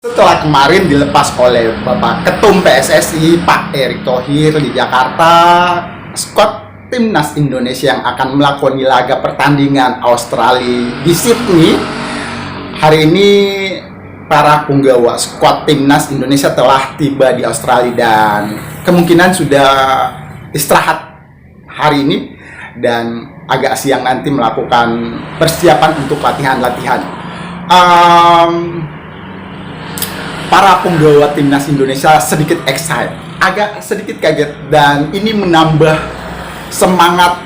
Setelah kemarin dilepas oleh Bapak Ketum PSSI Pak Erick Thohir di Jakarta, skuad timnas Indonesia yang akan melakoni laga pertandingan Australia di Sydney, hari ini para punggawa skuad timnas Indonesia telah tiba di Australia dan kemungkinan sudah istirahat hari ini dan agak siang nanti melakukan persiapan untuk latihan-latihan. Para punggawa timnas Indonesia sedikit excited, agak sedikit kaget, dan ini menambah semangat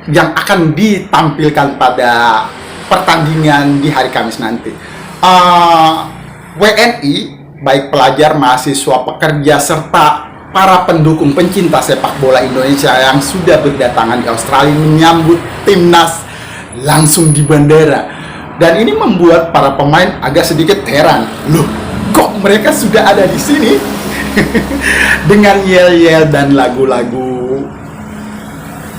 yang akan ditampilkan pada pertandingan di hari Kamis nanti. WNI, baik pelajar, mahasiswa, pekerja, serta para pendukung pencinta sepak bola Indonesia yang sudah berdatangan di Australia menyambut timnas langsung di bandara. Dan ini membuat para pemain agak sedikit heran. Loh, kok mereka sudah ada di sini? Dengan yel-yel dan lagu-lagu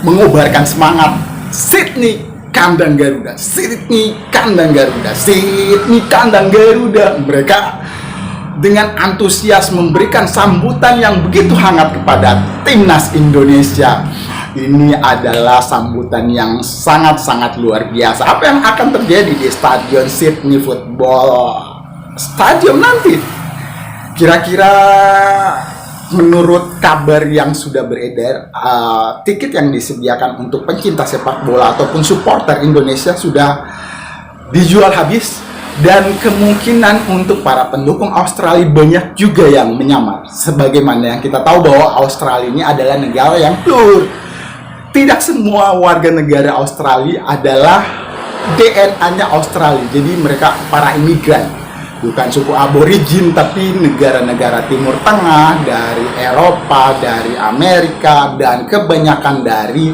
mengobarkan semangat. Sydney kandang Garuda, Sydney kandang Garuda, Sydney kandang Garuda. Mereka dengan antusias memberikan sambutan yang begitu hangat kepada timnas Indonesia. Ini adalah sambutan yang sangat-sangat luar biasa. Apa yang akan terjadi di Stadion Sydney Football Stadium nanti? Kira-kira menurut kabar yang sudah beredar, tiket yang disediakan untuk pencinta sepak bola ataupun supporter Indonesia sudah dijual habis. Dan kemungkinan untuk para pendukung Australia banyak juga yang menyamar. Sebagaimana yang kita tahu bahwa Australia ini adalah negara yang plur. Tidak semua warga negara Australia adalah DNA-nya Australia. Jadi mereka para imigran, bukan suku aborigin, tapi negara-negara Timur Tengah, dari Eropa, dari Amerika, dan kebanyakan dari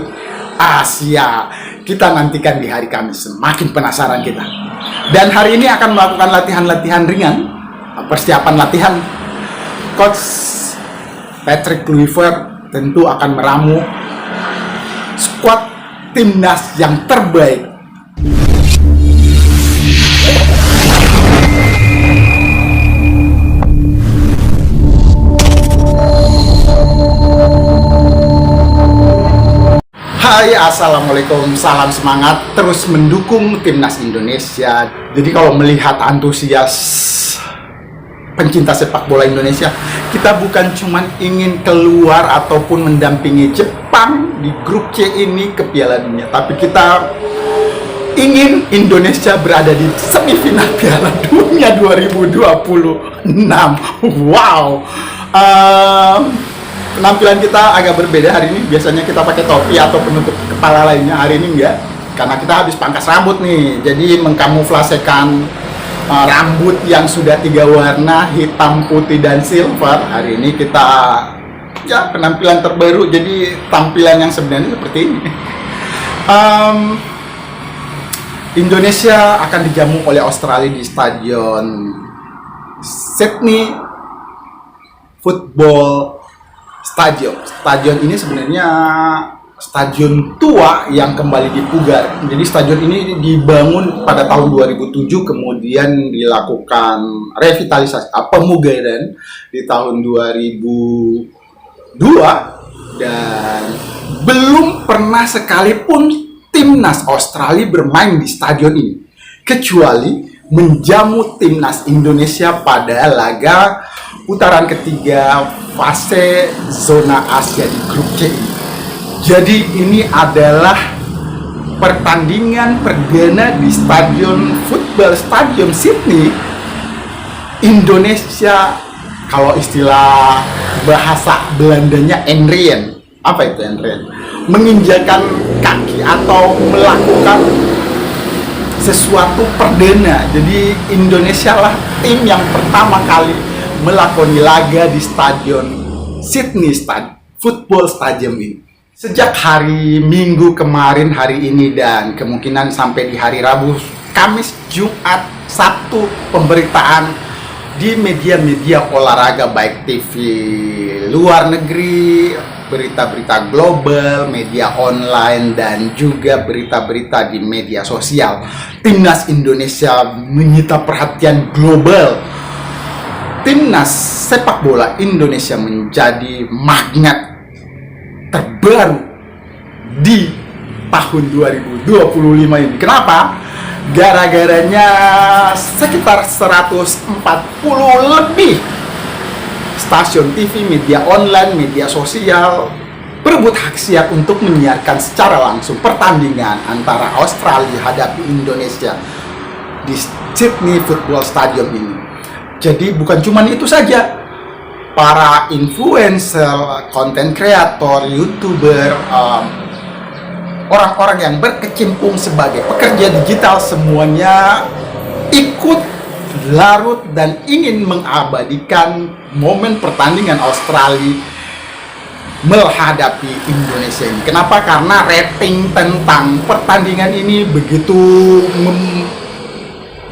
Asia. Kita nantikan di hari Kamis, semakin penasaran kita. Dan hari ini akan melakukan latihan-latihan ringan, persiapan latihan. Coach Patrick Kluivert tentu akan meramu skuad timnas yang terbaik. Hai, assalamualaikum, salam semangat, terus mendukung timnas Indonesia. Jadi kalau melihat antusias pencinta sepak bola Indonesia, kita bukan cuma ingin keluar ataupun mendampingi Jepang di grup C ini ke Piala Dunia, tapi kita ingin Indonesia berada di semifinal Piala Dunia 2026. Wow. Penampilan kita agak berbeda hari ini. Biasanya kita pakai topi atau penutup kepala lainnya. Hari ini enggak, karena kita habis pangkas rambut nih. Jadi mengkamuflasekan rambut yang sudah 3 warna, hitam, putih, dan silver. Hari ini kita ya penampilan terbaru. Jadi tampilan yang sebenarnya seperti ini. Indonesia akan dijamu oleh Australia di Stadion Sydney Football Stadium. Stadion ini sebenarnya stadion tua yang kembali dipugar. Jadi stadion ini dibangun pada tahun 2007, kemudian dilakukan revitalisasi, pemugaran di tahun 2002, dan belum pernah sekalipun timnas Australia bermain di stadion ini, kecuali menjamu timnas Indonesia pada laga putaran ketiga fase zona Asia di grup C. Jadi ini adalah pertandingan perdana di Stadion Football Stadium Sydney. Indonesia, kalau istilah bahasa Belandanya Enrien. Apa itu Enrien? Menginjakan kaki atau melakukan sesuatu perdana. Jadi Indonesia lah tim yang pertama kali melakoni laga di Stadion Sydney Football Stadium ini. Sejak hari Minggu kemarin, hari ini, dan kemungkinan sampai di hari Rabu, Kamis, Jumat, Sabtu, pemberitaan di media-media olahraga baik TV luar negeri, berita-berita global, media online, dan juga berita-berita di media sosial. Timnas Indonesia menyita perhatian global timnas sepak bola Indonesia menjadi magnet terbaru di tahun 2025 ini. Kenapa? Gara-garanya sekitar 140 lebih stasiun TV, media online, media sosial berebut hak siar untuk menyiarkan secara langsung pertandingan antara Australia hadapi Indonesia di Sydney Football Stadium ini. Jadi bukan cuma itu saja, para influencer, konten kreator, YouTuber, orang-orang yang berkecimpung sebagai pekerja digital semuanya ikut larut dan ingin mengabadikan momen pertandingan Australia menghadapi Indonesia ini. Kenapa? Karena rating tentang pertandingan ini begitu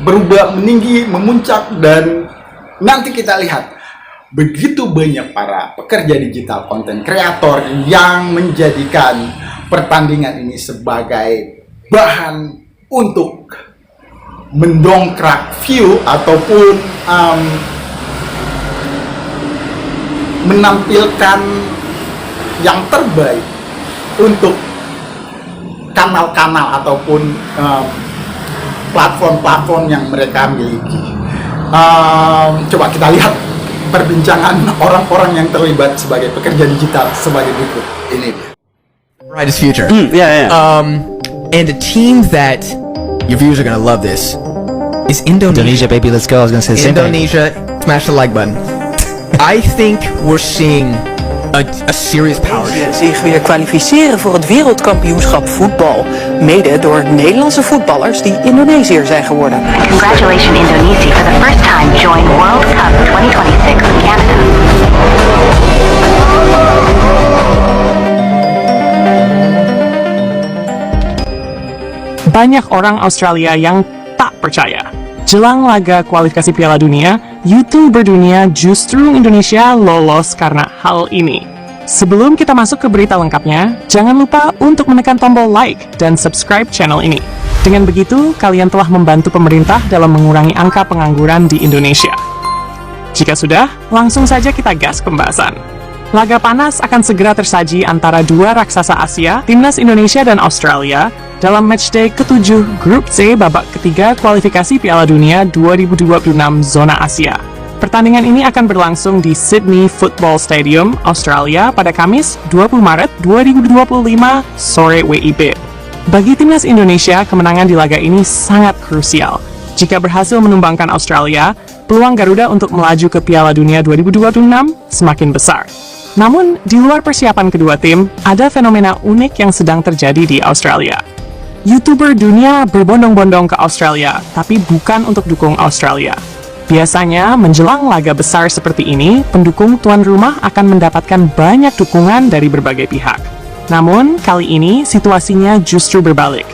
berubah, meninggi, memuncak, dan nanti kita lihat begitu banyak para pekerja digital, konten kreator yang menjadikan pertandingan ini sebagai bahan untuk mendongkrak view ataupun menampilkan yang terbaik untuk kanal-kanal ataupun platform-platform yang mereka miliki. Coba kita lihat perbincangan orang-orang yang terlibat sebagai pekerja digital sebagai berikut ini. Brightest future. Yeah. And a team that your viewers are gonna love this is Indonesia. Indonesia, baby, let's go. I was gonna say the same thing. Indonesia, smash the like button. I think we're seeing a serious power shift. Zich weer kwalificeren voor het wereldkampioenschap voetbal. Mede door Nederlandse voetballers die Indonesiër zijn geworden. Congratulations Indonesia for the first time join World Cup 2026 in Canada. Banyak orang Australia yang tak percaya. Jelang laga kualifikasi Piala Dunia, YouTuber dunia justru Indonesia lolos karena hal ini. Sebelum kita masuk ke berita lengkapnya, jangan lupa untuk menekan tombol like dan subscribe channel ini. Dengan begitu, kalian telah membantu pemerintah dalam mengurangi angka pengangguran di Indonesia. Jika sudah, langsung saja kita gas pembahasan. Laga panas akan segera tersaji antara dua raksasa Asia, Timnas Indonesia dan Australia, dalam matchday ke-7 Grup C babak ketiga kualifikasi Piala Dunia 2026 zona Asia. Pertandingan ini akan berlangsung di Sydney Football Stadium, Australia pada Kamis 20 Maret 2025 sore WIB. Bagi Timnas Indonesia, kemenangan di laga ini sangat krusial. Jika berhasil menumbangkan Australia, peluang Garuda untuk melaju ke Piala Dunia 2026 semakin besar. Namun, di luar persiapan kedua tim, ada fenomena unik yang sedang terjadi di Australia. YouTuber dunia berbondong-bondong ke Australia, tapi bukan untuk dukung Australia. Biasanya, menjelang laga besar seperti ini, pendukung tuan rumah akan mendapatkan banyak dukungan dari berbagai pihak. Namun, kali ini situasinya justru berbalik.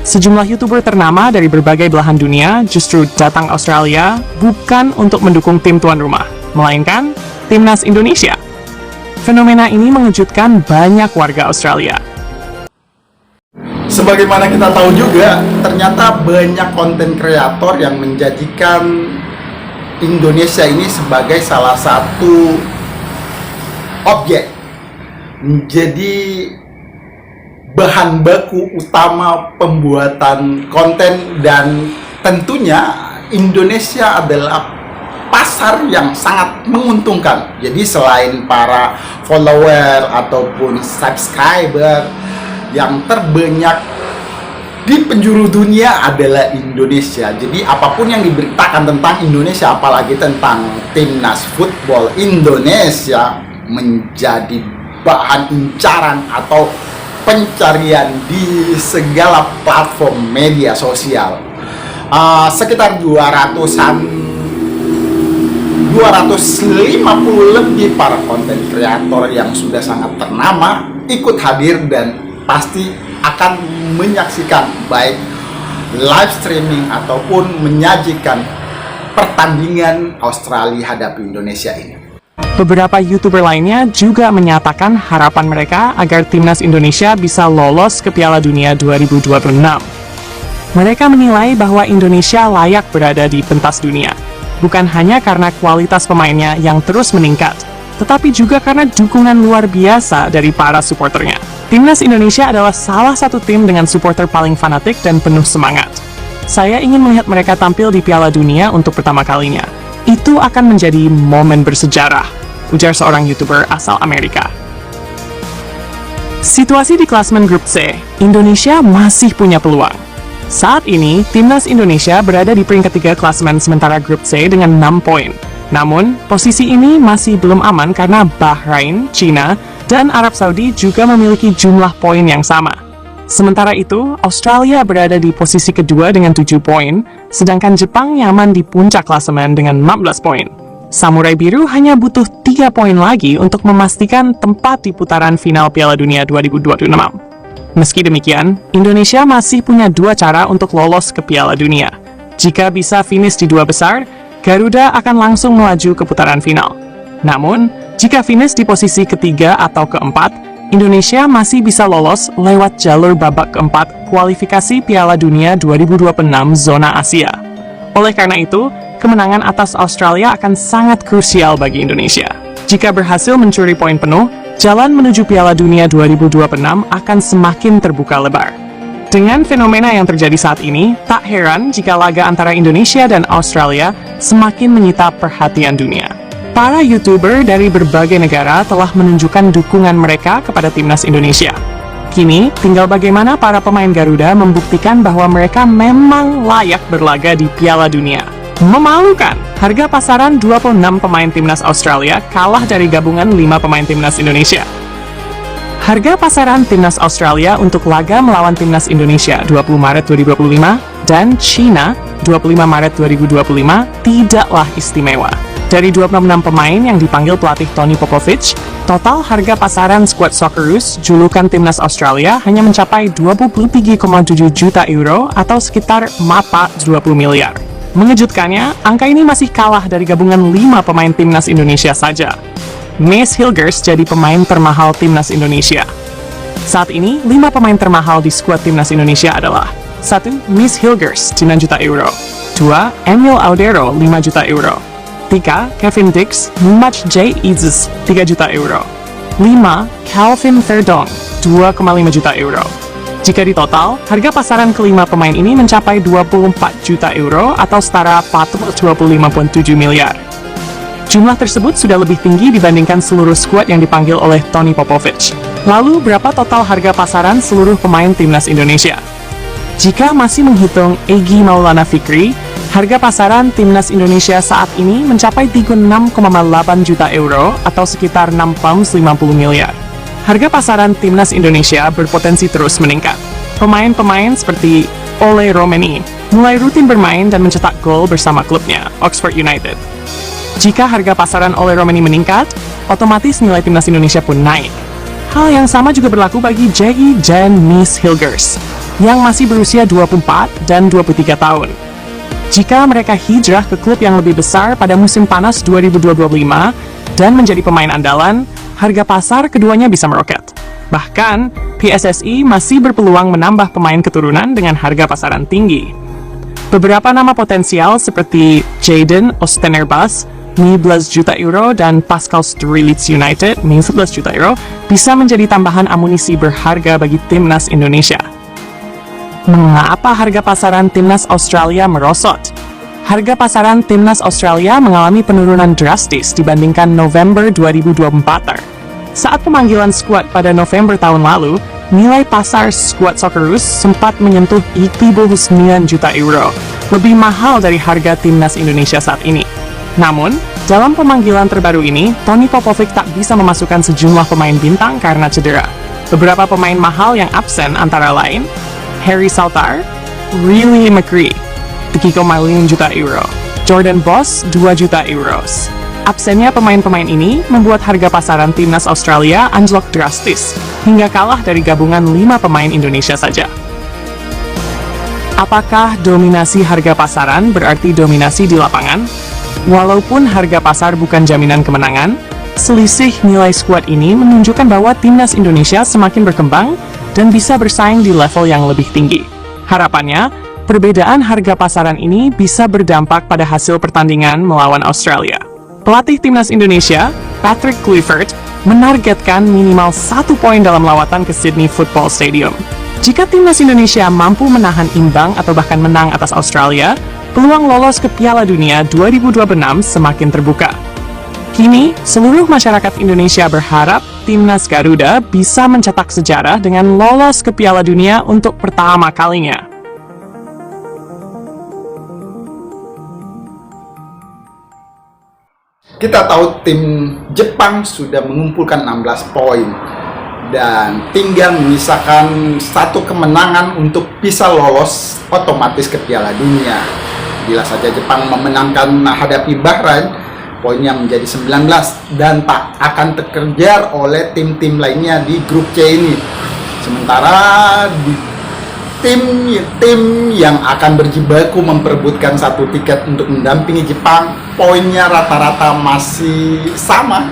Sejumlah YouTuber ternama dari berbagai belahan dunia justru datang Australia bukan untuk mendukung tim tuan rumah, melainkan Timnas Indonesia. Fenomena ini mengejutkan banyak warga Australia. Sebagaimana kita tahu juga, ternyata banyak konten kreator yang menjadikan Indonesia ini sebagai salah satu objek, menjadi bahan baku utama pembuatan konten, dan tentunya Indonesia adalah pasar yang sangat menguntungkan. Jadi selain para follower ataupun subscriber yang terbanyak di penjuru dunia adalah Indonesia. Jadi apapun yang diberitakan tentang Indonesia, apalagi tentang timnas football Indonesia, menjadi bahan incaran atau pencarian di segala platform media sosial. Sekitar 250 lebih para konten kreator yang sudah sangat ternama ikut hadir dan pasti akan menyaksikan baik live streaming ataupun menyajikan pertandingan Australia hadapi Indonesia ini. Beberapa YouTuber lainnya juga menyatakan harapan mereka agar Timnas Indonesia bisa lolos ke Piala Dunia 2026. Mereka menilai bahwa Indonesia layak berada di pentas dunia. bukan hanya karena kualitas pemainnya yang terus meningkat, tetapi juga karena dukungan luar biasa dari para supporternya. Timnas Indonesia adalah salah satu tim dengan supporter paling fanatik dan penuh semangat. Saya ingin melihat mereka tampil di Piala Dunia untuk pertama kalinya. Itu akan menjadi momen bersejarah, ujar seorang YouTuber asal Amerika. Situasi di klasemen grup C, Indonesia masih punya peluang. Saat ini, Timnas Indonesia berada di peringkat 3 klasemen sementara grup C dengan 6 poin. Namun, posisi ini masih belum aman karena Bahrain, China, dan Arab Saudi juga memiliki jumlah poin yang sama. Sementara itu, Australia berada di posisi kedua dengan 7 poin, sedangkan Jepang nyaman di puncak klasemen dengan 15 poin. Samurai Biru hanya butuh 3 poin lagi untuk memastikan tempat di putaran final Piala Dunia 2026. Meski demikian, Indonesia masih punya 2 cara untuk lolos ke Piala Dunia. Jika bisa finish di 2 besar, Garuda akan langsung melaju ke putaran final. Namun, jika finish di posisi ketiga atau keempat, Indonesia masih bisa lolos lewat jalur babak keempat kualifikasi Piala Dunia 2026 zona Asia. Oleh karena itu, kemenangan atas Australia akan sangat krusial bagi Indonesia. Jika berhasil mencuri poin penuh, jalan menuju Piala Dunia 2026 akan semakin terbuka lebar. Dengan fenomena yang terjadi saat ini, tak heran jika laga antara Indonesia dan Australia semakin menyita perhatian dunia. Para YouTuber dari berbagai negara telah menunjukkan dukungan mereka kepada Timnas Indonesia. Kini, tinggal bagaimana para pemain Garuda membuktikan bahwa mereka memang layak berlaga di Piala Dunia. Memalukan, harga pasaran 26 pemain Timnas Australia kalah dari gabungan 5 pemain Timnas Indonesia. Harga pasaran Timnas Australia untuk laga melawan Timnas Indonesia 20 Maret 2025 dan China 25 Maret 2025 tidaklah istimewa. Dari 26 pemain yang dipanggil pelatih Tony Popovich, total harga pasaran skuad Socceroos julukan Timnas Australia hanya mencapai 23,7 juta euro atau sekitar 20 miliar. Mengejutkannya, angka ini masih kalah dari gabungan 5 pemain Timnas Indonesia saja. Mace Hilgers jadi pemain termahal Timnas Indonesia. Saat ini, 5 pemain termahal di skuad Timnas Indonesia adalah 1. Mace Hilgers, 9 juta euro. 2. Emil Audero, 5 juta euro. 3. Kevin Dix, Match J. Izes, 3 juta euro. 5. Calvin Verdong, 2,5 juta euro. Jika ditotal, harga pasaran kelima pemain ini mencapai 24 juta euro atau setara 425,7 miliar. Jumlah tersebut sudah lebih tinggi dibandingkan seluruh skuad yang dipanggil oleh Tony Popovich. Lalu, berapa total harga pasaran seluruh pemain Timnas Indonesia? Jika masih menghitung Egy Maulana Fikri, harga pasaran Timnas Indonesia saat ini mencapai 36,8 juta euro atau sekitar 650 miliar. Harga pasaran Timnas Indonesia berpotensi terus meningkat. Pemain-pemain seperti Ole Romeni mulai rutin bermain dan mencetak gol bersama klubnya, Oxford United. Jika harga pasaran Ole Romeni meningkat, otomatis nilai Timnas Indonesia pun naik. Hal yang sama juga berlaku bagi Jackie dan Mace Hilgers, yang masih berusia 24 dan 23 tahun. Jika mereka hijrah ke klub yang lebih besar pada musim panas 2025 dan menjadi pemain andalan, harga pasar keduanya bisa meroket. Bahkan, PSSI masih berpeluang menambah pemain keturunan dengan harga pasaran tinggi. Beberapa nama potensial seperti Jadon Ostenerbas, 15 juta euro, dan Pascal Story Leeds United, 11 juta euro, bisa menjadi tambahan amunisi berharga bagi Timnas Indonesia. Mengapa harga pasaran Timnas Australia merosot? Harga pasaran Timnas Australia mengalami penurunan drastis dibandingkan November 2024. Saat pemanggilan skuad pada November tahun lalu, nilai pasar skuad Socceroos sempat menyentuh 9 juta euro, lebih mahal dari harga Timnas Indonesia saat ini. Namun, dalam pemanggilan terbaru ini, Tony Popovich tak bisa memasukkan sejumlah pemain bintang karena cedera. Beberapa pemain mahal yang absen antara lain Harry Saltar, Riley McCree, 3,5 juta euro, Jordan Boss, 2 juta euros. Absennya pemain-pemain ini membuat harga pasaran Timnas Australia anjlok drastis, hingga kalah dari gabungan 5 pemain Indonesia saja. Apakah dominasi harga pasaran berarti dominasi di lapangan? Walaupun harga pasar bukan jaminan kemenangan, selisih nilai skuad ini menunjukkan bahwa Timnas Indonesia semakin berkembang dan bisa bersaing di level yang lebih tinggi. Harapannya, Perbedaan harga pasaran ini bisa berdampak pada hasil pertandingan melawan Australia. Pelatih timnas Indonesia, Patrick Kluivert, menargetkan minimal 1 poin dalam lawatan ke Sydney Football Stadium. Jika timnas Indonesia mampu menahan imbang atau bahkan menang atas Australia, peluang lolos ke Piala Dunia 2026 semakin terbuka. Kini, seluruh masyarakat Indonesia berharap timnas Garuda bisa mencetak sejarah dengan lolos ke Piala Dunia untuk pertama kalinya. Kita tahu tim Jepang sudah mengumpulkan 16 poin dan tinggal menyisakan 1 kemenangan untuk bisa lolos otomatis ke Piala Dunia. Bila saja Jepang memenangkan hadapi Bahrain, poinnya menjadi 19 dan tak akan terkejar oleh tim-tim lainnya di grup C ini. Sementara di tim yang akan berjibaku memperebutkan 1 tiket untuk mendampingi Jepang, poinnya rata-rata masih sama.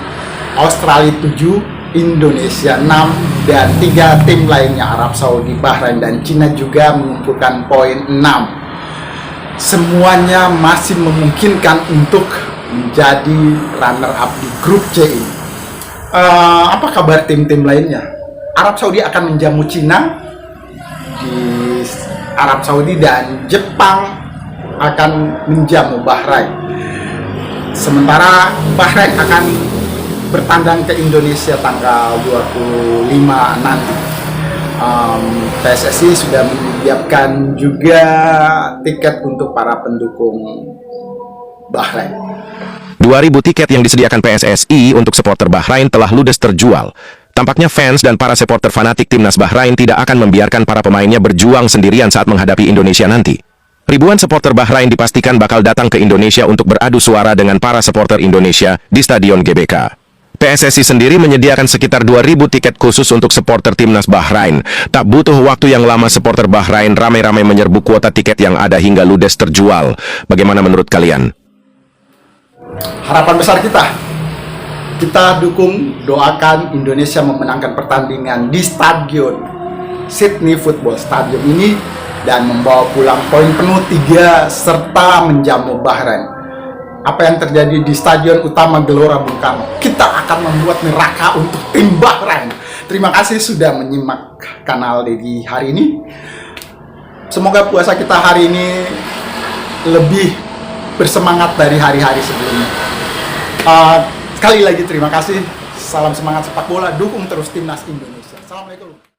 Australia 7, Indonesia 6, dan 3 tim lainnya Arab Saudi, Bahrain, dan Cina juga mengumpulkan poin 6. Semuanya masih memungkinkan untuk menjadi runner-up di grup C ini. Apa kabar tim-tim lainnya? Arab Saudi akan menjamu Cina di Arab Saudi dan Jepang akan menjamu Bahrain. Sementara Bahrain akan bertandang ke Indonesia tanggal 25 nanti. PSSI sudah menyiapkan juga tiket untuk para pendukung Bahrain. 2.000 tiket yang disediakan PSSI untuk supporter Bahrain telah ludes terjual. Tampaknya fans dan para supporter fanatik timnas Bahrain tidak akan membiarkan para pemainnya berjuang sendirian saat menghadapi Indonesia nanti. Ribuan supporter Bahrain dipastikan bakal datang ke Indonesia untuk beradu suara dengan para supporter Indonesia di Stadion GBK. PSSI sendiri menyediakan sekitar 2.000 tiket khusus untuk supporter timnas Bahrain. Tak butuh waktu yang lama supporter Bahrain ramai-ramai menyerbu kuota tiket yang ada hingga ludes terjual. Bagaimana menurut kalian? Harapan besar kita dukung, doakan Indonesia memenangkan pertandingan di Stadion Sydney Football Stadium ini dan membawa pulang poin penuh 3 serta menjamu Bahrain. Apa yang terjadi di Stadion Utama Gelora Bung Karno, kita akan membuat neraka untuk tim Bahrain. Terima kasih sudah menyimak kanal Dedi hari ini. Semoga puasa kita hari ini lebih bersemangat dari hari-hari sebelumnya. Sekali lagi terima kasih. Salam semangat sepak bola, dukung terus timnas Indonesia. Assalamualaikum.